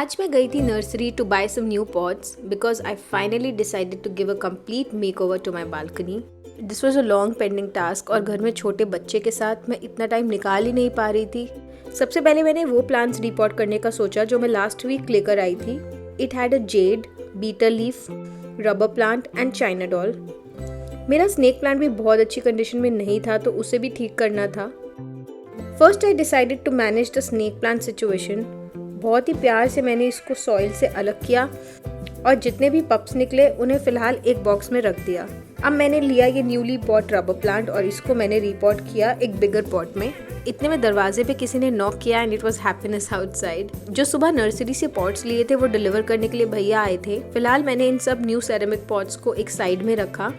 आज मैं गई थी nursery to buy some new pots because I finally decided to give a complete makeover to my balcony. This was a long pending task और घर में छोटे बच्चे के साथ मैं इतना टाइम निकाल ही नहीं पा रही थी. सबसे पहले मैंने वो प्लांट्स रिपोर्ट करने का सोचा जो मैं लास्ट वीक लेकर आई थी. It had a jade, beetle leaf, rubber plant and china doll. मेरा स्नेक प्लांट भी बहुत अच्छी कंडीशन में नहीं था तो उसे भी ठीक करना था. First I decided to manage the snake plant situation. बहुत ही प्यार से मैंने इसको सॉइल से अलग किया और जितने भी पप्स निकले उन्हें फ़िलहाल एक बॉक्स में रख दिया. अब मैंने लिया ये न्यूली बॉट रबर प्लांट और इसको मैंने रिपोर्ट किया एक बिगर पॉट में. इतने में दरवाजे पे किसी ने नॉक किया and it was happiness outside. जो सुबह नर्सरी से पॉट्स लिए थे वो डिलीवर करने के लिए भैया आए थे. फिलहाल मैंने इन सब न्यू सेरेमिक पॉट्स को एक साइड में रखा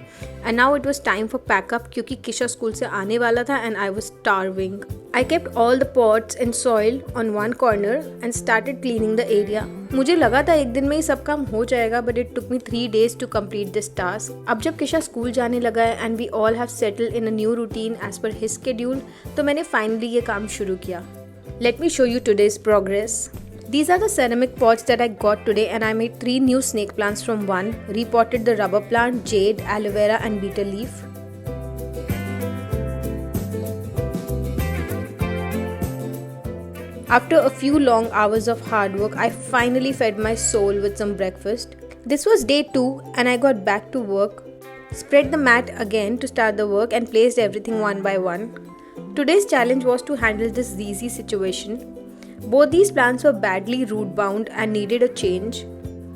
and now it was time for pack up क्योंकि किशा स्कूल से आने वाला था and I was starving. I kept all the pots and soil on one corner and started cleaning the area. मुझे लगा था एक दिन में ही सब काम हो जाएगा but it took me 3 days to complete this task. अब जब किशा स्कूल जाने लगा है and we all have settled in a new routine as per his schedule, तो मैंने finally ये काम शुरू किया. Let me show you today's progress. These are the ceramic pots that I got today and I made 3 new snake plants from one, repotted the rubber plant, jade, aloe vera and beetle leaf. After a few long hours of hard work, I finally fed my soul with some breakfast. This was day 2 and I got back to work. Spread the mat again to start the work and placed everything one by one. Today's challenge was to handle this ZZ situation. Both these plants were badly root bound and needed a change.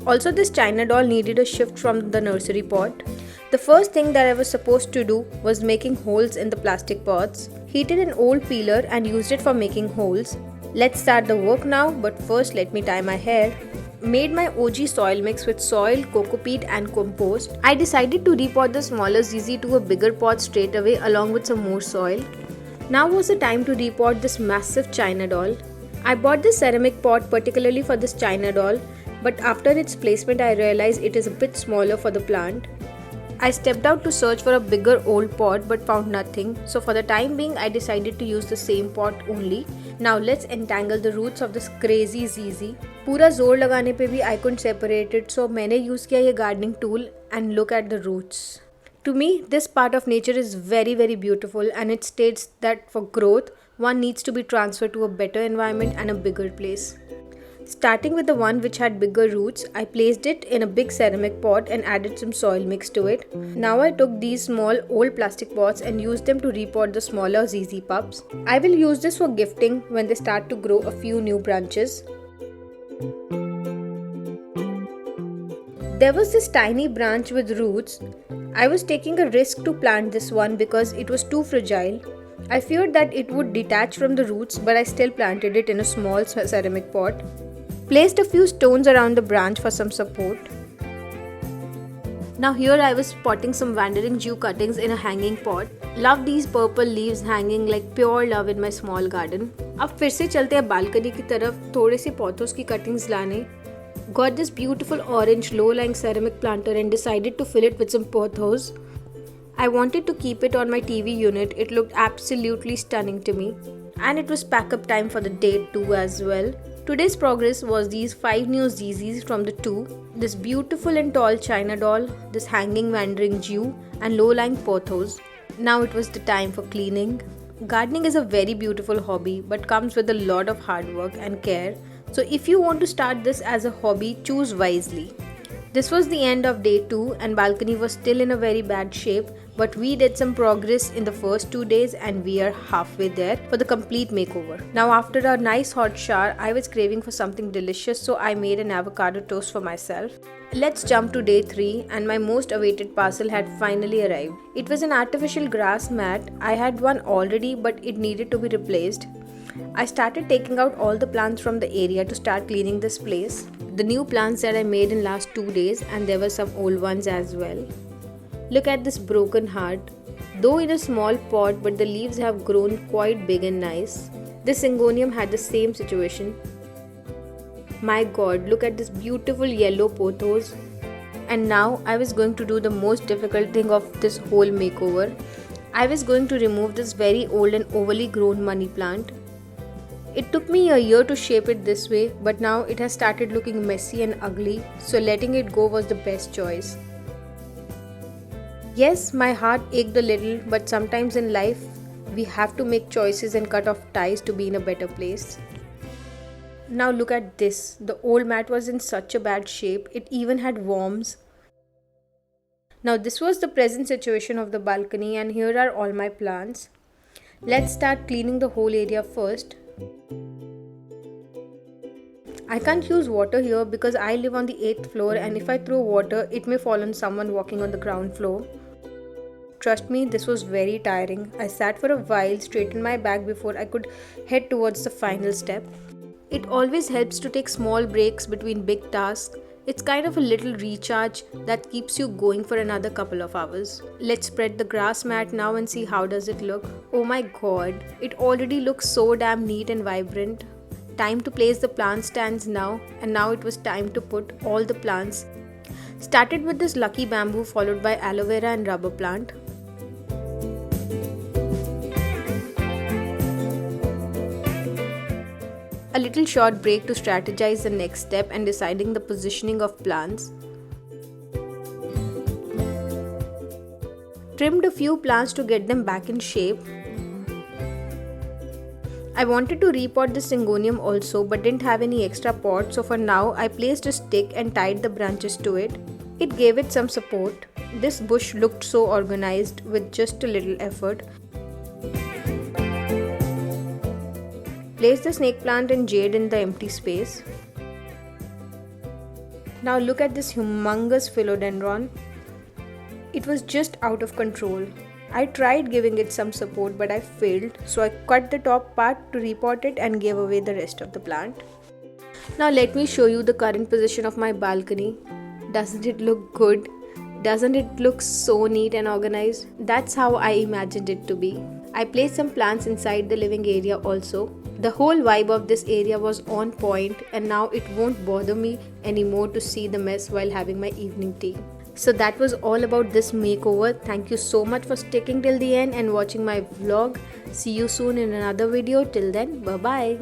Also, this china doll needed a shift from the nursery pot. The first thing that I was supposed to do was making holes in the plastic pots. Heated an old peeler and used it for making holes. Let's start the work now, but first let me tie my hair. Made my OG soil mix with soil, coco peat and compost. I decided to repot the smaller ZZ to a bigger pot straight away along with some more soil. Now was the time to repot this massive china doll. I bought this ceramic pot particularly for this china doll, but after its placement I realized it is a bit smaller for the plant. I stepped out to search for a bigger old pot but found nothing, so for the time being I decided to use the same pot only. Now let's entangle the roots of this crazy ZZ. पूरा जोर लगाने पे भी I couldn't separate it, so मैंने use किया ये gardening tool and look at the roots. To me, this part of nature is very beautiful and it states that for growth, one needs to be transferred to a better environment and a bigger place. Starting with the one which had bigger roots, I placed it in a big ceramic pot and added some soil mix to it. Now I took these small old plastic pots and used them to repot the smaller ZZ pups. I will use this for gifting when they start to grow a few new branches. There was this tiny branch with roots. I was taking a risk to plant this one because it was too fragile. I feared that it would detach from the roots, but I still planted it in a small ceramic pot. Placed a few stones around the branch for some support. Now here I was potting some wandering Jew cuttings in a hanging pot. Love these purple leaves hanging like pure love in my small garden. अब फिर से चलते हैं balcony की तरफ थोड़े से पौधों की कटिंग्स लाने. Got this beautiful orange low-lying ceramic planter and decided to fill it with some pothos. I wanted to keep it on my TV unit. It looked absolutely stunning to me. And it was pack-up time for the day 2 as well. Today's progress was these 5 new ZZs from the 2, this beautiful and tall china doll, this hanging wandering Jew and low-lying pothos. Now it was the time for cleaning. Gardening is a very beautiful hobby but comes with a lot of hard work and care. So if you want to start this as a hobby, choose wisely. This was the end of day 2 and balcony was still in a very bad shape, but we did some progress in the first 2 days and we are halfway there for the complete makeover. Now after a nice hot shower, I was craving for something delicious, so I made an avocado toast for myself. Let's jump to day 3 and my most awaited parcel had finally arrived. It was an artificial grass mat. I had one already but it needed to be replaced. I started taking out all the plants from the area to start cleaning this place. The new plants that I made in last 2 days and there were some old ones as well. Look at this broken heart. Though in a small pot, but the leaves have grown quite big and nice. This syngonium had the same situation. My god, look at this beautiful yellow pothos. And now I was going to do the most difficult thing of this whole makeover. I was going to remove this very old and overly grown money plant. It took me a year to shape it this way, but now it has started looking messy and ugly, so letting it go was the best choice. Yes, my heart ached a little, but sometimes in life, we have to make choices and cut off ties to be in a better place. Now look at this. The old mat was in such a bad shape, it even had worms. Now this was the present situation of the balcony, and here are all my plants. Let's start cleaning the whole area first. I can't use water here because I live on the 8th floor, and if I throw water, it may fall on someone walking on the ground floor. Trust me, this was very tiring. I sat for a while, straightened my back before I could head towards the final step. It always helps to take small breaks between big tasks. It's kind of a little recharge that keeps you going for another couple of hours. Let's spread the grass mat now and see how does it look. Oh my god, it already looks so damn neat and vibrant. Time to place the plant stands now, and now it was time to put all the plants. Started with this lucky bamboo followed by aloe vera and rubber plant. A little short break to strategize the next step and deciding the positioning of plants. Trimmed a few plants to get them back in shape. I wanted to repot the syngonium also, but didn't have any extra pot, so for now I placed a stick and tied the branches to it. It gave it some support. This bush looked so organized with just a little effort. Place the snake plant and jade in the empty space. Now look at this humongous philodendron. It was just out of control. I tried giving it some support, but I failed, so I cut the top part to repot it and gave away the rest of the plant. Now let me show you the current position of my balcony. Doesn't it look good? Doesn't it look so neat and organized? That's how I imagined it to be. I placed some plants inside the living area also. The whole vibe of this area was on point, and now it won't bother me anymore to see the mess while having my evening tea. So that was all about this makeover. Thank you so much for sticking till the end and watching my vlog. See you soon in another video. Till then, bye bye.